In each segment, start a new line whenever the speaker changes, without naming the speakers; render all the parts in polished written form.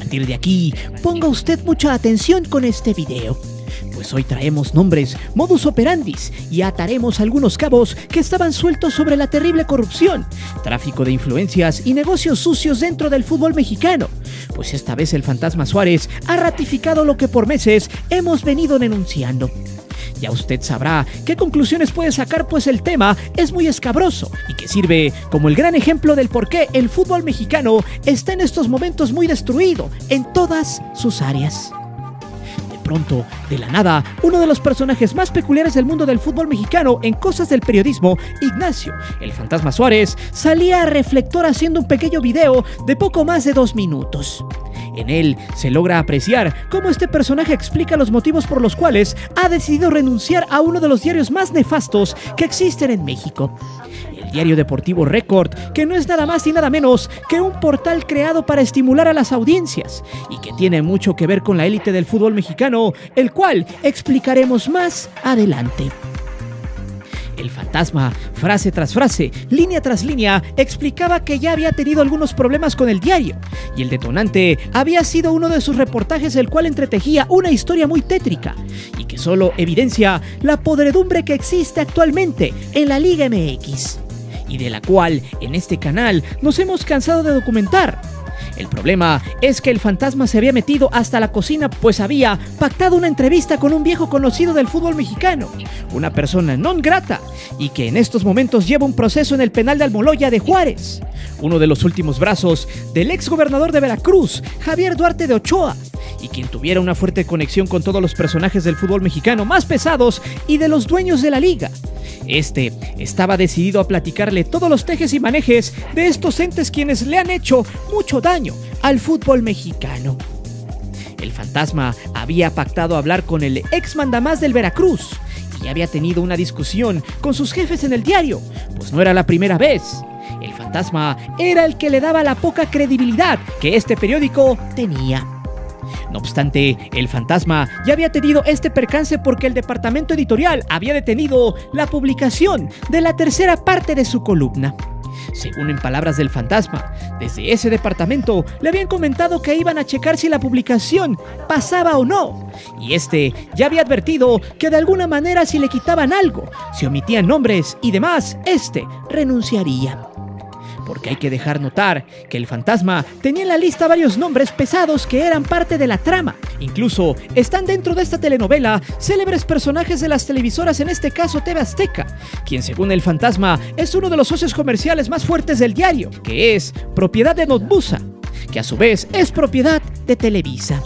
partir de aquí, ponga usted mucha atención con este video, pues hoy traemos nombres, modus operandis y ataremos algunos cabos que estaban sueltos sobre la terrible corrupción, tráfico de influencias y negocios sucios dentro del fútbol mexicano, pues esta vez el Fantasma Suárez ha ratificado lo que por meses hemos venido denunciando. Ya usted sabrá qué conclusiones puede sacar, pues el tema es muy escabroso y que sirve como el gran ejemplo del por qué el fútbol mexicano está en estos momentos muy destruido en todas sus áreas. De pronto, de la nada, uno de los personajes más peculiares del mundo del fútbol mexicano en cosas del periodismo, Ignacio, el Fantasma Suárez, salía a reflector haciendo un pequeño video de poco más de 2 minutos. En él se logra apreciar cómo este personaje explica los motivos por los cuales ha decidido renunciar a uno de los diarios más nefastos que existen en México. El diario deportivo Record, que no es nada más y nada menos que un portal creado para estimular a las audiencias y que tiene mucho que ver con la élite del fútbol mexicano, el cual explicaremos más adelante. El Fantasma, frase tras frase, línea tras línea, explicaba que ya había tenido algunos problemas con el diario, y el detonante había sido uno de sus reportajes, el cual entretejía una historia muy tétrica, y que solo evidencia la podredumbre que existe actualmente en la Liga MX, y de la cual en este canal nos hemos cansado de documentar. El problema es que el Fantasma se había metido hasta la cocina, pues había pactado una entrevista con un viejo conocido del fútbol mexicano, una persona non grata, y que en estos momentos lleva un proceso en el penal de Almoloya de Juárez, uno de los últimos brazos del ex gobernador de Veracruz, Javier Duarte de Ochoa, y quien tuviera una fuerte conexión con todos los personajes del fútbol mexicano más pesados y de los dueños de la liga. Este estaba decidido a platicarle todos los tejes y manejes de estos entes quienes le han hecho mucho daño al fútbol mexicano. El Fantasma había pactado hablar con el ex mandamás del Veracruz y había tenido una discusión con sus jefes en el diario, pues no era la primera vez. El Fantasma era el que le daba la poca credibilidad que este periódico tenía. No obstante, el Fantasma ya había tenido este percance porque el departamento editorial había detenido la publicación de la tercera parte de su columna. Según en palabras del Fantasma, desde ese departamento le habían comentado que iban a checar si la publicación pasaba o no, y este ya había advertido que de alguna manera si le quitaban algo, si omitían nombres y demás, este renunciaría. Porque hay que dejar notar que el Fantasma tenía en la lista varios nombres pesados que eran parte de la trama. Incluso están dentro de esta telenovela célebres personajes de las televisoras, en este caso TV Azteca, quien según el Fantasma es uno de los socios comerciales más fuertes del diario, que es propiedad de Notbusa, que a su vez es propiedad de Televisa.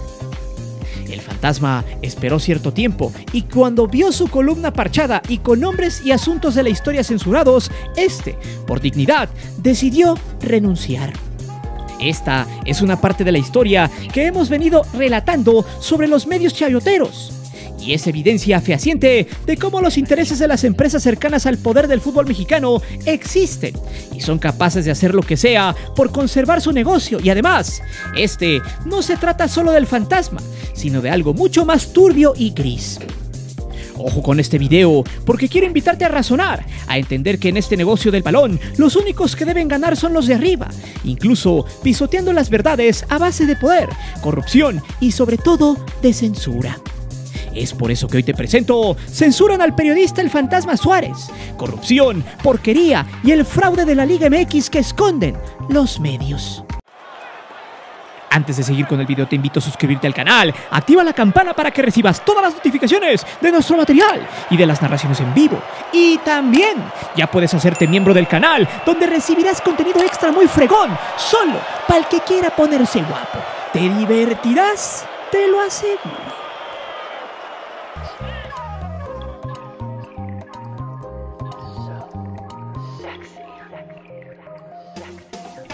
El Fantasma esperó cierto tiempo y cuando vio su columna parchada y con nombres y asuntos de la historia censurados, por dignidad, decidió renunciar. Esta es una parte de la historia que hemos venido relatando sobre los medios chayoteros. Y es evidencia fehaciente de cómo los intereses de las empresas cercanas al poder del fútbol mexicano existen y son capaces de hacer lo que sea por conservar su negocio. Y además, no se trata solo del Fantasma, sino de algo mucho más turbio y gris. Ojo con este video, porque quiero invitarte a razonar, a entender que en este negocio del balón, los únicos que deben ganar son los de arriba, incluso pisoteando las verdades a base de poder, corrupción y sobre todo de censura. Es por eso que hoy te presento: censuran al periodista el Fantasma Suárez, corrupción, porquería y el fraude de la Liga MX que esconden los medios. Antes de seguir con el video te invito a suscribirte al canal, activa la campana para que recibas todas las notificaciones de nuestro material y de las narraciones en vivo. Y también ya puedes hacerte miembro del canal, donde recibirás contenido extra muy fregón, solo para el que quiera ponerse guapo. Te divertirás, te lo aseguro.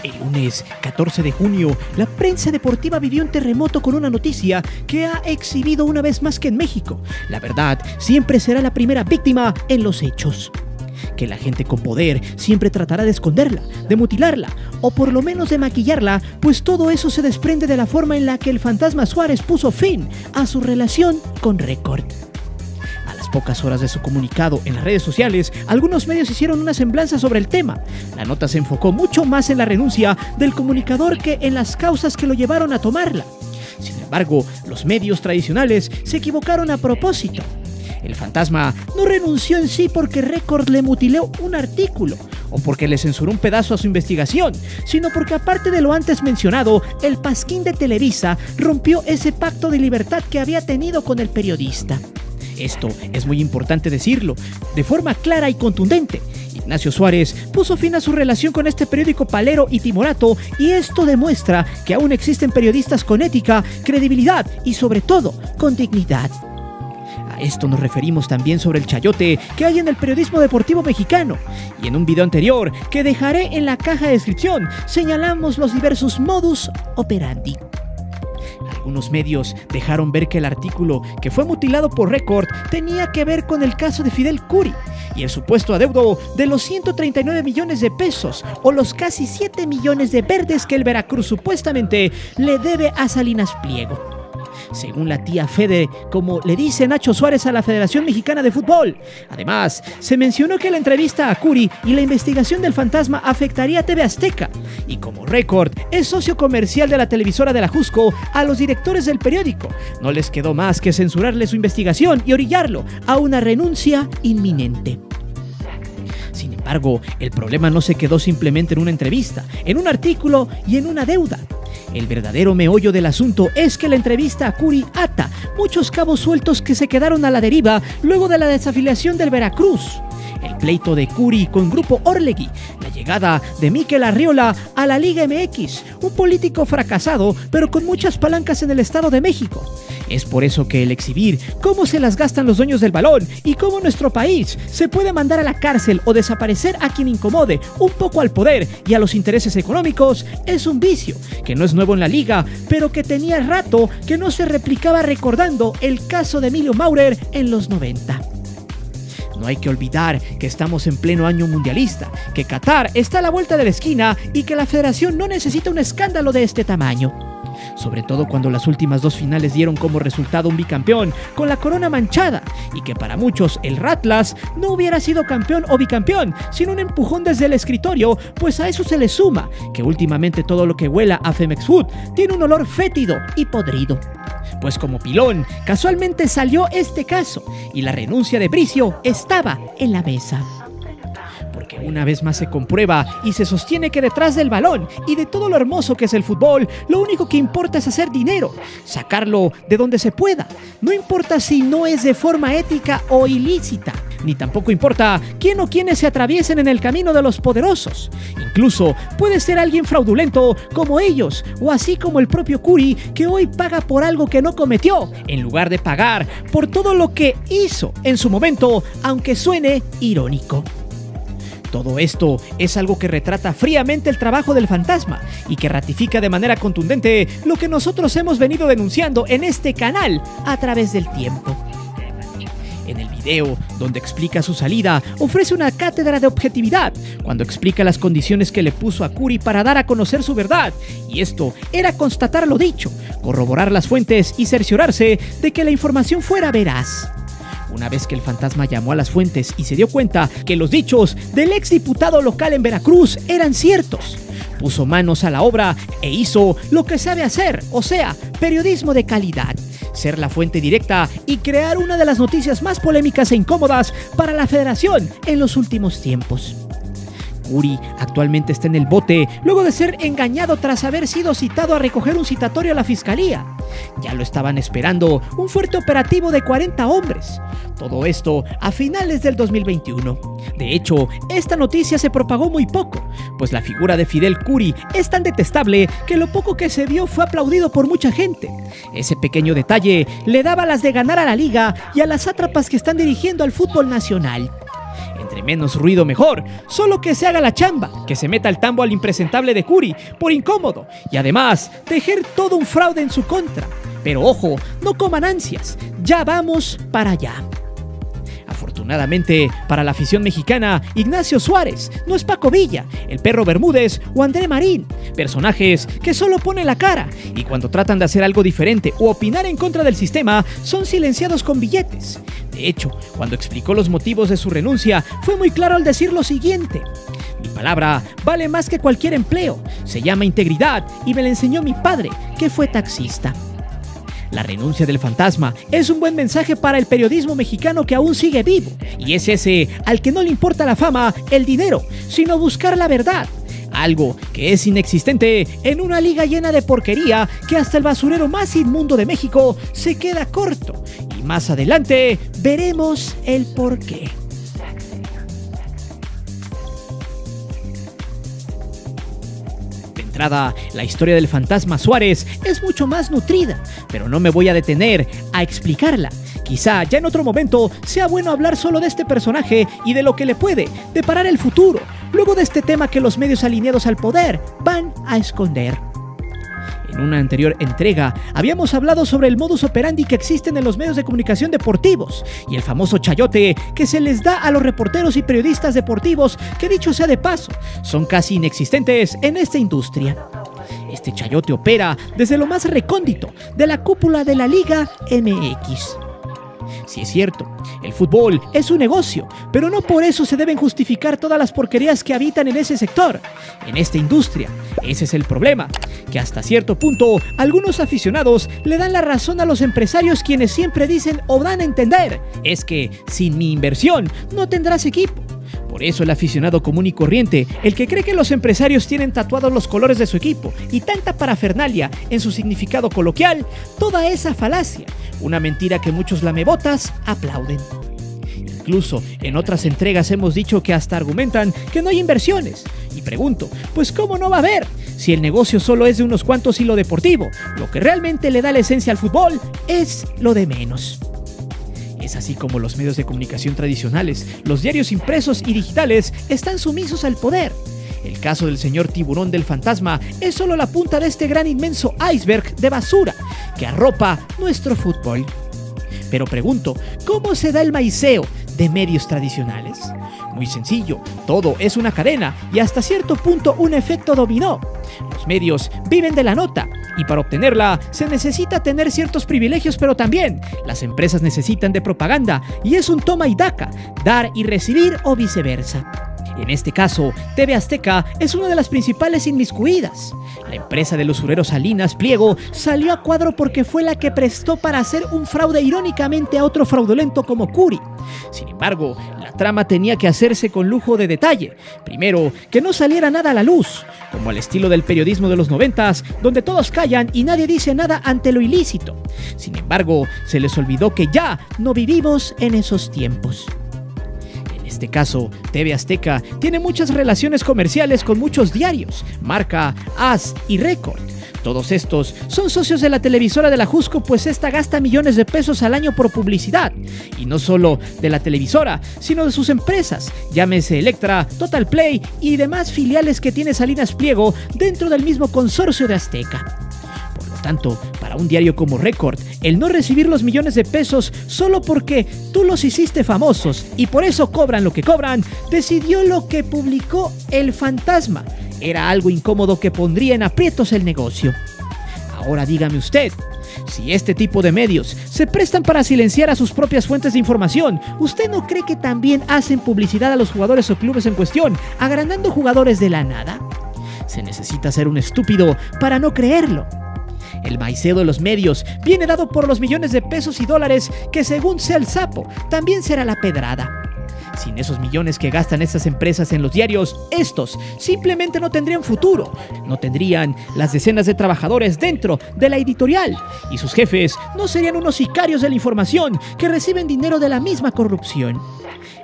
El lunes 14 de junio, la prensa deportiva vivió un terremoto con una noticia que ha exhibido una vez más que en México la verdad siempre será la primera víctima en los hechos. Que la gente con poder siempre tratará de esconderla, de mutilarla o por lo menos de maquillarla, pues todo eso se desprende de la forma en la que el Fantasma Suárez puso fin a su relación con Record. pocas horas de su comunicado en las redes sociales, algunos medios hicieron una semblanza sobre el tema. La nota se enfocó mucho más en la renuncia del comunicador que en las causas que lo llevaron a tomarla. Sin embargo, los medios tradicionales se equivocaron a propósito. El fantasma no renunció en sí porque Record le mutiló un artículo o porque le censuró un pedazo a su investigación, sino porque, aparte de lo antes mencionado, el Pasquín de Televisa rompió ese pacto de libertad que había tenido con el periodista. Esto es muy importante decirlo, de forma clara y contundente. Ignacio Suárez puso fin a su relación con este periódico palero y timorato, y esto demuestra que aún existen periodistas con ética, credibilidad y, sobre todo, con dignidad. A esto nos referimos también sobre el chayote que hay en el periodismo deportivo mexicano, y en un video anterior que dejaré en la caja de descripción señalamos los diversos modus operandi. Algunos medios dejaron ver que el artículo que fue mutilado por Record tenía que ver con el caso de Fidel Curi y el supuesto adeudo de los 139 millones de pesos o los casi 7 millones de verdes que el Veracruz supuestamente le debe a Salinas Pliego. Según la tía Fede, como le dice Nacho Suárez a la Federación Mexicana de Fútbol. Además, se mencionó que la entrevista a Curi y la investigación del fantasma afectaría a TV Azteca. Y como Record es socio comercial de la televisora de la Jusco, a los directores del periódico no les quedó más que censurarle su investigación y orillarlo a una renuncia inminente. Sin embargo, el problema no se quedó simplemente en una entrevista, en un artículo y en una deuda. El verdadero meollo del asunto es que la entrevista a Curi ata muchos cabos sueltos que se quedaron a la deriva luego de la desafiliación del Veracruz. El pleito de Curi con Grupo Orlegui, la llegada de Mikel Arriola a la Liga MX, un político fracasado pero con muchas palancas en el Estado de México. Es por eso que el exhibir cómo se las gastan los dueños del balón y cómo nuestro país se puede mandar a la cárcel o desaparecer a quien incomode un poco al poder y a los intereses económicos es un vicio que no es nuevo en la liga, pero que tenía rato que no se replicaba, recordando el caso de Emilio Maurer en los 90. No hay que olvidar que estamos en pleno año mundialista, que Qatar está a la vuelta de la esquina y que la federación no necesita un escándalo de este tamaño. Sobre todo cuando las últimas dos finales dieron como resultado un bicampeón con la corona manchada, y que para muchos el Ratlas no hubiera sido campeón o bicampeón sin un empujón desde el escritorio, pues a eso se le suma que últimamente todo lo que huela a Femex Food tiene un olor fétido y podrido. Pues como pilón, casualmente salió este caso y la renuncia de Bricio estaba en la mesa. Porque una vez más se comprueba y se sostiene que detrás del balón y de todo lo hermoso que es el fútbol, lo único que importa es hacer dinero, sacarlo de donde se pueda. No importa si no es de forma ética o ilícita, ni tampoco importa quién o quiénes se atraviesen en el camino de los poderosos. Incluso puede ser alguien fraudulento como ellos, o así como el propio Curi, que hoy paga por algo que no cometió, en lugar de pagar por todo lo que hizo en su momento, aunque suene irónico. Todo esto es algo que retrata fríamente el trabajo del fantasma y que ratifica de manera contundente lo que nosotros hemos venido denunciando en este canal a través del tiempo. En el video, donde explica su salida, ofrece una cátedra de objetividad, cuando explica las condiciones que le puso a Curi para dar a conocer su verdad, y esto era constatar lo dicho, corroborar las fuentes y cerciorarse de que la información fuera veraz. Una vez que el fantasma llamó a las fuentes y se dio cuenta que los dichos del exdiputado local en Veracruz eran ciertos, puso manos a la obra e hizo lo que sabe hacer, o sea, periodismo de calidad, ser la fuente directa y crear una de las noticias más polémicas e incómodas para la federación en los últimos tiempos. Curi actualmente está en el bote luego de ser engañado tras haber sido citado a recoger un citatorio a la fiscalía. Ya lo estaban esperando un fuerte operativo de 40 hombres. Todo esto a finales del 2021. De hecho, esta noticia se propagó muy poco, pues la figura de Fidel Curi es tan detestable que lo poco que se vio fue aplaudido por mucha gente. Ese pequeño detalle le daba las de ganar a la liga y a las sátrapas que están dirigiendo al fútbol nacional. Entre menos ruido mejor, solo que se haga la chamba, que se meta el tambo al impresentable de Curi por incómodo y además tejer todo un fraude en su contra. Pero ojo, no coman ansias, ya vamos para allá. Afortunadamente para la afición mexicana, Ignacio Suárez no es Paco Villa, el Perro Bermúdez o André Marín, personajes que solo ponen la cara y cuando tratan de hacer algo diferente o opinar en contra del sistema son silenciados con billetes. De hecho, cuando explicó los motivos de su renuncia, fue muy claro al decir lo siguiente: mi palabra vale más que cualquier empleo, se llama integridad y me la enseñó mi padre, que fue taxista. La renuncia del fantasma es un buen mensaje para el periodismo mexicano que aún sigue vivo, y es ese al que no le importa la fama, el dinero, sino buscar la verdad. Algo que es inexistente en una liga llena de porquería que hasta el basurero más inmundo de México se queda corto. Y más adelante veremos el porqué. La historia del fantasma Suárez es mucho más nutrida, pero no me voy a detener a explicarla. Quizá ya en otro momento sea bueno hablar solo de este personaje y de lo que le puede deparar el futuro, luego de este tema que los medios alineados al poder van a esconder. En una anterior entrega habíamos hablado sobre el modus operandi que existen en los medios de comunicación deportivos y el famoso chayote que se les da a los reporteros y periodistas deportivos, que dicho sea de paso, son casi inexistentes en esta industria. Este chayote opera desde lo más recóndito de la cúpula de la Liga MX. Sí es cierto, el fútbol es un negocio, pero no por eso se deben justificar todas las porquerías que habitan en ese sector, en esta industria. Ese es el problema, que hasta cierto punto algunos aficionados le dan la razón a los empresarios, quienes siempre dicen o dan a entender: es que sin mi inversión no tendrás equipo. Por eso el aficionado común y corriente, el que cree que los empresarios tienen tatuados los colores de su equipo y tanta parafernalia en su significado coloquial, toda esa falacia, una mentira que muchos lamebotas aplauden. Incluso en otras entregas hemos dicho que hasta argumentan que no hay inversiones. Y pregunto, pues ¿cómo no va a haber? Si el negocio solo es de unos cuantos y lo deportivo, lo que realmente le da la esencia al fútbol, es lo de menos. Es así como los medios de comunicación tradicionales, los diarios impresos y digitales, están sumisos al poder. El caso del señor Tiburón del Fantasma es solo la punta de este gran inmenso iceberg de basura que arropa nuestro fútbol. Pero pregunto, ¿cómo se da el maiceo de medios tradicionales? Muy sencillo, todo es una cadena y hasta cierto punto un efecto dominó. Los medios viven de la nota y para obtenerla se necesita tener ciertos privilegios, pero también las empresas necesitan de propaganda y es un toma y daca, dar y recibir o viceversa. En este caso, TV Azteca es una de las principales inmiscuidas. La empresa del usurero Salinas Pliego salió a cuadro porque fue la que prestó para hacer un fraude irónicamente a otro fraudulento como Curi. Sin embargo, la trama tenía que hacerse con lujo de detalle. Primero, que no saliera nada a la luz, como al estilo del periodismo de los 90s, donde todos callan y nadie dice nada ante lo ilícito. Sin embargo, se les olvidó que ya no vivimos en esos tiempos. En este caso, TV Azteca tiene muchas relaciones comerciales con muchos diarios, Marca, AS y Record. Todos estos son socios de la televisora de la Jusco, pues esta gasta millones de pesos al año por publicidad. Y no solo de la televisora, sino de sus empresas, llámese Electra, Total Play y demás filiales que tiene Salinas Pliego dentro del mismo consorcio de Azteca. Por lo tanto, para un diario como Record, el no recibir los millones de pesos solo porque tú los hiciste famosos y por eso cobran lo que cobran, decidió lo que publicó El Fantasma. Era algo incómodo que pondría en aprietos el negocio. Ahora dígame usted, si este tipo de medios se prestan para silenciar a sus propias fuentes de información, ¿usted no cree que también hacen publicidad a los jugadores o clubes en cuestión, agrandando jugadores de la nada? Se necesita ser un estúpido para no creerlo. El maiceo de los medios viene dado por los millones de pesos y dólares que, según sea el sapo, también será la pedrada. Sin esos millones que gastan estas empresas en los diarios, estos simplemente no tendrían futuro, no tendrían las decenas de trabajadores dentro de la editorial y sus jefes no serían unos sicarios de la información que reciben dinero de la misma corrupción.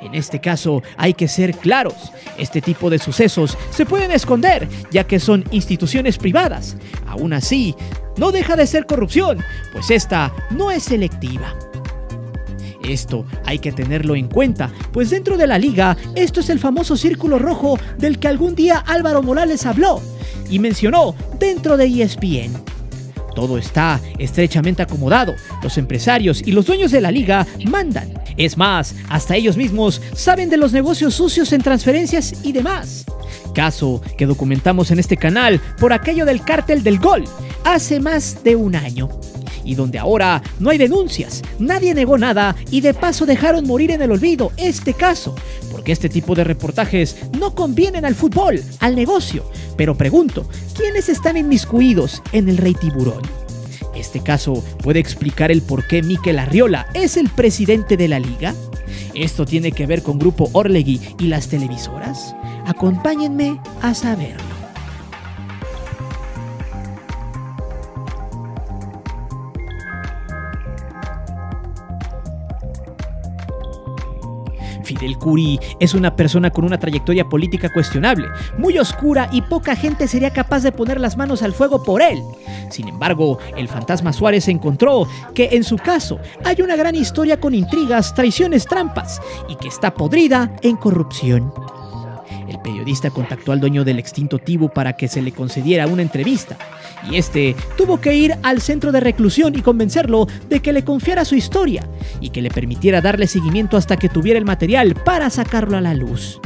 En este caso hay que ser claros, este tipo de sucesos se pueden esconder ya que son instituciones privadas. Aún así, no deja de ser corrupción, pues esta no es selectiva. Esto hay que tenerlo en cuenta, pues dentro de la liga, esto es el famoso círculo rojo del que algún día Álvaro Morales habló y mencionó dentro de ESPN. Todo está estrechamente acomodado, los empresarios y los dueños de la liga mandan. Es más, hasta ellos mismos saben de los negocios sucios en transferencias y demás. Caso que documentamos en este canal por aquello del cártel del gol, hace más de un año. y donde ahora no hay denuncias, nadie negó nada y de paso dejaron morir en el olvido este caso, porque este tipo de reportajes no convienen al fútbol, al negocio. Pero pregunto, ¿quiénes están inmiscuidos en el Rey Tiburón? ¿Este caso puede explicar el por qué Mikel Arriola es el presidente de la liga? ¿Esto tiene que ver con Grupo Orlegui y las televisoras? Acompáñenme a saberlo. Fidel Curi es una persona con una trayectoria política cuestionable, muy oscura y poca gente sería capaz de poner las manos al fuego por él. Sin embargo, el fantasma Suárez encontró que en su caso hay una gran historia con intrigas, traiciones, trampas y que está podrida en corrupción. El periodista contactó al dueño del extinto Tibu para que se le concediera una entrevista y este tuvo que ir al centro de reclusión y convencerlo de que le confiara su historia y que le permitiera darle seguimiento hasta que tuviera el material para sacarlo a la luz.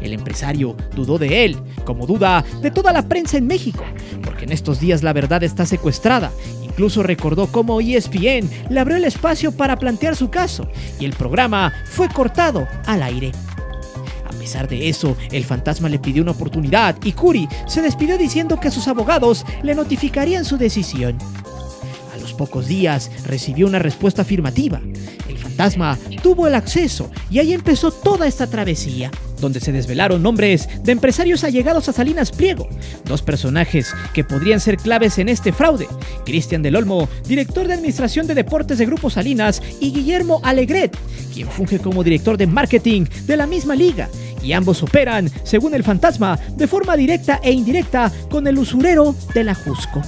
El empresario dudó de él, como duda de toda la prensa en México, porque en estos días la verdad está secuestrada. Incluso recordó cómo ESPN le abrió el espacio para plantear su caso y el programa fue cortado al aire. A pesar de eso, el fantasma le pidió una oportunidad y Curi se despidió diciendo que sus abogados le notificarían su decisión. A los pocos días recibió una respuesta afirmativa. El fantasma tuvo el acceso y ahí empezó toda esta travesía, donde se desvelaron nombres de empresarios allegados a Salinas Pliego, dos personajes que podrían ser claves en este fraude: Cristian del Olmo, director de administración de deportes de Grupo Salinas, y Guillermo Alegret, quien funge como director de marketing de la misma liga, y ambos operan, según el fantasma, de forma directa e indirecta con el usurero de la Jusco.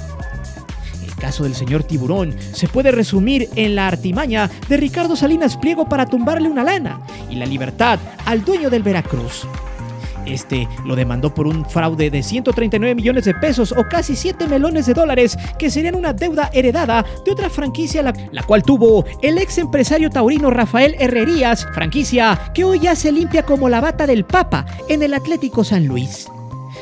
El caso del señor Tiburón se puede resumir en la artimaña de Ricardo Salinas Pliego para tumbarle una lana y la libertad al dueño del Veracruz. Este lo demandó por un fraude de 139 millones de pesos o casi 7 melones de dólares, que serían una deuda heredada de otra franquicia, la cual tuvo el ex empresario taurino Rafael Herrerías, franquicia que hoy ya se limpia como la bata del Papa en el Atlético San Luis.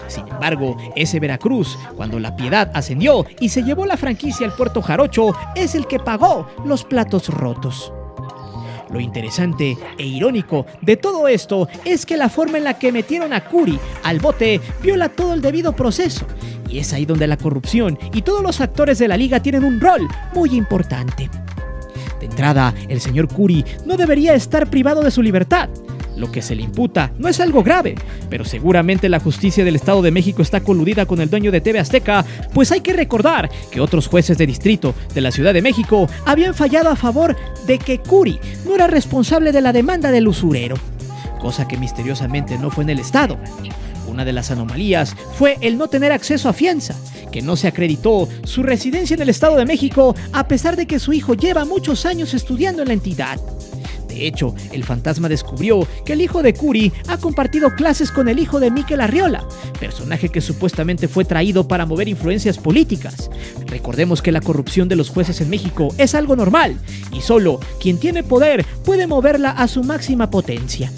Sin embargo, ese Veracruz, cuando La Piedad ascendió y se llevó la franquicia al Puerto Jarocho, es el que pagó los platos rotos. Lo interesante e irónico de todo esto es que la forma en la que metieron a Curi al bote viola todo el debido proceso, y es ahí donde la corrupción y todos los actores de la liga tienen un rol muy importante. De entrada, el señor Curi no debería estar privado de su libertad. Lo que se le imputa no es algo grave, pero seguramente la justicia del Estado de México está coludida con el dueño de TV Azteca, pues hay que recordar que otros jueces de distrito de la Ciudad de México habían fallado a favor de que Curi no era responsable de la demanda del usurero, cosa que misteriosamente no fue en el Estado. Una de las anomalías fue el no tener acceso a fianza, que no se acreditó su residencia en el Estado de México a pesar de que su hijo lleva muchos años estudiando en la entidad. De hecho, el fantasma descubrió que el hijo de Curi ha compartido clases con el hijo de Mikel Arriola, personaje que supuestamente fue traído para mover influencias políticas. Recordemos que la corrupción de los jueces en México es algo normal, y solo quien tiene poder puede moverla a su máxima potencia.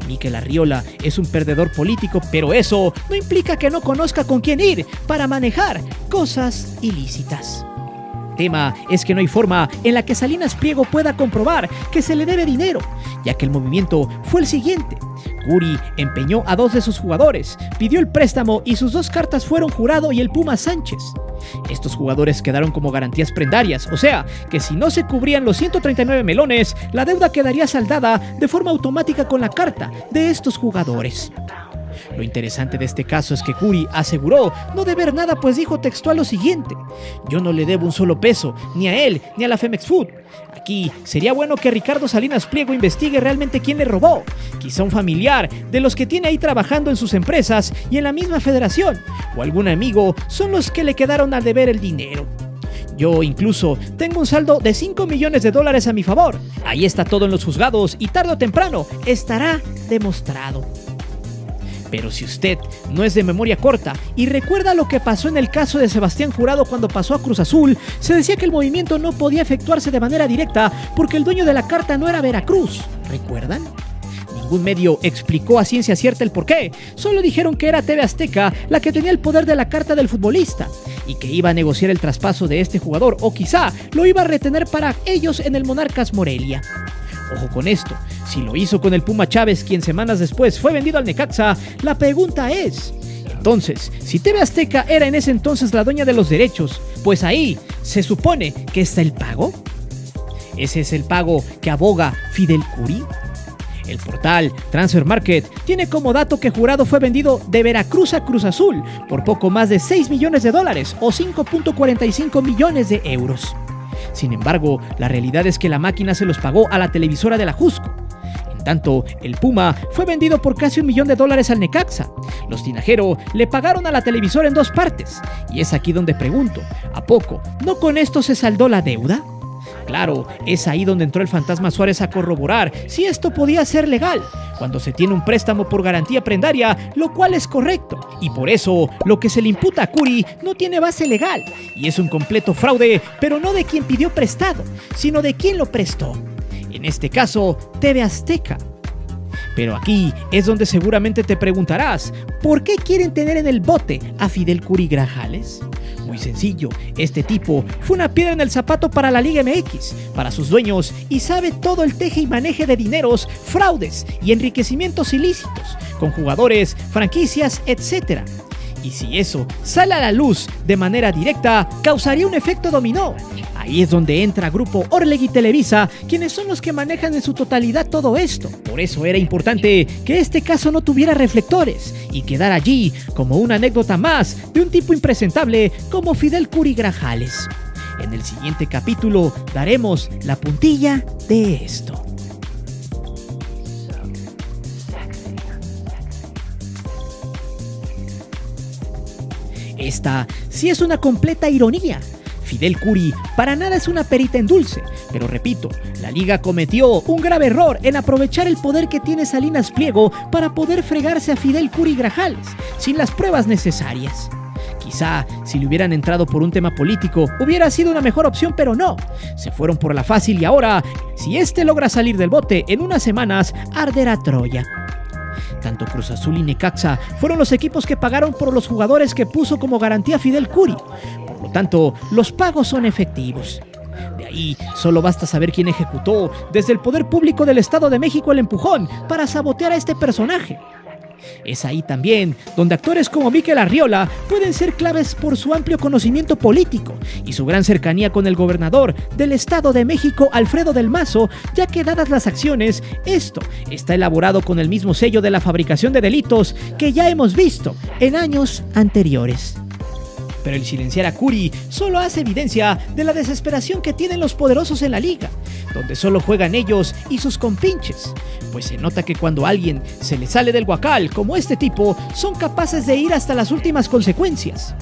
Mikel Arriola es un perdedor político, pero eso no implica que no conozca con quién ir para manejar cosas ilícitas. El tema es que no hay forma en la que Salinas Pliego pueda comprobar que se le debe dinero, ya que el movimiento fue el siguiente. Curi empeñó a 2 de sus jugadores, pidió el préstamo y sus 2 cartas fueron Jurado y el Puma Sánchez. Estos jugadores quedaron como garantías prendarias, o sea, que si no se cubrían los 139 melones, la deuda quedaría saldada de forma automática con la carta de estos jugadores. Lo interesante de este caso es que Curi aseguró no deber nada, pues dijo textual lo siguiente: yo no le debo un solo peso, ni a él, ni a la Femex Food. Aquí sería bueno que Ricardo Salinas Pliego investigue realmente quién le robó, quizá un familiar de los que tiene ahí trabajando en sus empresas y en la misma federación, o algún amigo son los que le quedaron al deber el dinero. Yo incluso tengo un saldo de 5 millones de dólares a mi favor. Ahí está todo en los juzgados y tarde o temprano estará demostrado. Pero si usted no es de memoria corta y recuerda lo que pasó en el caso de Sebastián Jurado cuando pasó a Cruz Azul, se decía que el movimiento no podía efectuarse de manera directa porque el dueño de la carta no era Veracruz. ¿Recuerdan? Ningún medio explicó a ciencia cierta el porqué, solo dijeron que era TV Azteca la que tenía el poder de la carta del futbolista. y que iba a negociar el traspaso de este jugador, o quizá lo iba a retener para ellos en el Monarcas Morelia. Ojo con esto, si lo hizo con el Puma Chávez, quien semanas después fue vendido al Necaxa, la pregunta es, entonces, si TV Azteca era en ese entonces la dueña de los derechos, pues ahí se supone que está el pago. ¿Ese es el pago que aboga Fidel Curi? El portal Transfer Market tiene como dato que Jurado fue vendido de Veracruz a Cruz Azul por poco más de $6 millones o 5.45 millones de euros. Sin embargo, la realidad es que la máquina se los pagó a la televisora de la Jusco. En tanto, el Puma fue vendido por casi $1 millón al Necaxa. Los Tinajero le pagaron a la televisora en 2 partes. Y es aquí donde pregunto, ¿a poco no con esto se saldó la deuda? Claro, es ahí donde entró el Fantasma Suárez a corroborar si esto podía ser legal, cuando se tiene un préstamo por garantía prendaria, lo cual es correcto. Y por eso, lo que se le imputa a Curi no tiene base legal, y es un completo fraude, pero no de quien pidió prestado, sino de quien lo prestó. En este caso, TV Azteca. Pero aquí es donde seguramente te preguntarás, ¿por qué quieren tener en el bote a Fidel Curi Grajales? Muy sencillo, este tipo fue una piedra en el zapato para la Liga MX, para sus dueños, y sabe todo el teje y maneje de dineros, fraudes y enriquecimientos ilícitos, con jugadores, franquicias, etc. Y si eso sale a la luz de manera directa, causaría un efecto dominó. Ahí es donde entra Grupo Orlegui y Televisa, quienes son los que manejan en su totalidad todo esto. Por eso era importante que este caso no tuviera reflectores y quedara allí como una anécdota más de un tipo impresentable como Fidel Curi Grajales. En el siguiente capítulo daremos la puntilla de esto. Esta sí es una completa ironía. Fidel Curi para nada es una perita en dulce, pero repito, la liga cometió un grave error en aprovechar el poder que tiene Salinas Pliego para poder fregarse a Fidel Curi Grajales sin las pruebas necesarias. Quizá si le hubieran entrado por un tema político hubiera sido una mejor opción, pero no. Se fueron por la fácil y ahora, si este logra salir del bote en unas semanas, arderá Troya. Tanto Cruz Azul y Necaxa fueron los equipos que pagaron por los jugadores que puso como garantía Fidel Curi. Por lo tanto, los pagos son efectivos. De ahí, solo basta saber quién ejecutó desde el poder público del Estado de México el empujón para sabotear a este personaje. Es ahí también donde actores como Mikel Arriola pueden ser claves por su amplio conocimiento político y su gran cercanía con el gobernador del Estado de México, Alfredo del Mazo, ya que dadas las acciones, esto está elaborado con el mismo sello de la fabricación de delitos que ya hemos visto en años anteriores. Pero el silenciar a Curi solo hace evidencia de la desesperación que tienen los poderosos en la liga, donde solo juegan ellos y sus compinches, pues se nota que cuando a alguien se le sale del guacal como este tipo, son capaces de ir hasta las últimas consecuencias.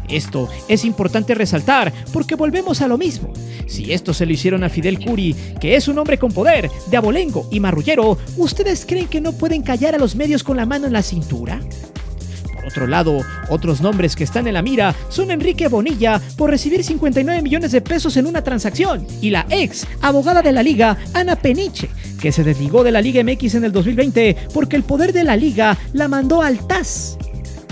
Esto es importante resaltar porque volvemos a lo mismo. Si esto se lo hicieron a Fidel Curi, que es un hombre con poder, de abolengo y marrullero, ¿ustedes creen que no pueden callar a los medios con la mano en la cintura? Por otro lado, otros nombres que están en la mira son Enrique Bonilla por recibir 59 millones de pesos en una transacción y la ex abogada de la liga, Ana Peniche, que se desligó de la Liga MX en el 2020 porque el poder de la liga la mandó al TAS.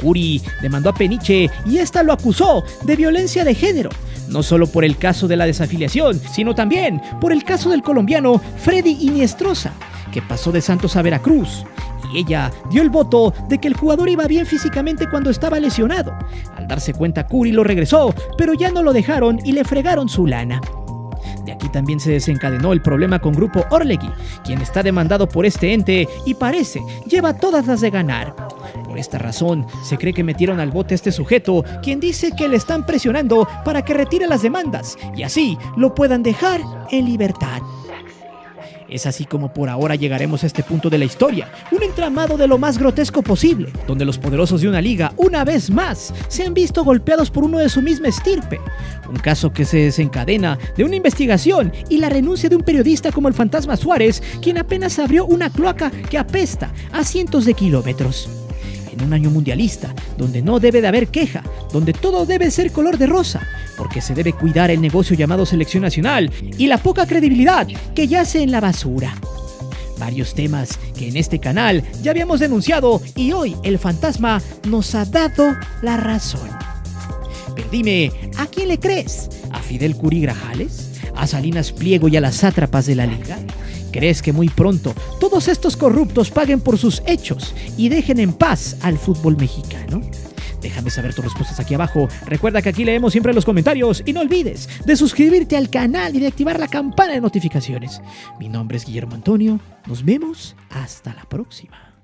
Curi demandó a Peniche y esta lo acusó de violencia de género, no solo por el caso de la desafiliación, sino también por el caso del colombiano Freddy Iniestrosa, que pasó de Santos a Veracruz. Y ella dio el voto de que el jugador iba bien físicamente cuando estaba lesionado. Al darse cuenta, Curi lo regresó, pero ya no lo dejaron y le fregaron su lana. De aquí también se desencadenó el problema con Grupo Orlegui, quien está demandado por este ente y parece lleva todas las de ganar. Por esta razón, se cree que metieron al bote a este sujeto, quien dice que le están presionando para que retire las demandas y así lo puedan dejar en libertad. Es así como por ahora llegaremos a este punto de la historia, un entramado de lo más grotesco posible, donde los poderosos de una liga, una vez más, se han visto golpeados por uno de su misma estirpe. Un caso que se desencadena de una investigación y la renuncia de un periodista como el Fantasma Suárez, quien apenas abrió una cloaca que apesta a cientos de kilómetros. En un año mundialista, donde no debe de haber queja, donde todo debe ser color de rosa, porque se debe cuidar el negocio llamado selección nacional y la poca credibilidad que yace en la basura. Varios temas que en este canal ya habíamos denunciado y hoy el fantasma nos ha dado la razón. Pero dime, ¿a quién le crees? ¿A Fidel Curí Grajales? ¿A Salinas Pliego y a las sátrapas de la Liga? ¿Crees que muy pronto todos estos corruptos paguen por sus hechos y dejen en paz al fútbol mexicano? Déjame saber tus respuestas aquí abajo. Recuerda que aquí leemos siempre los comentarios y no olvides de suscribirte al canal y de activar la campana de notificaciones. Mi nombre es Guillermo Antonio. Nos vemos hasta la próxima.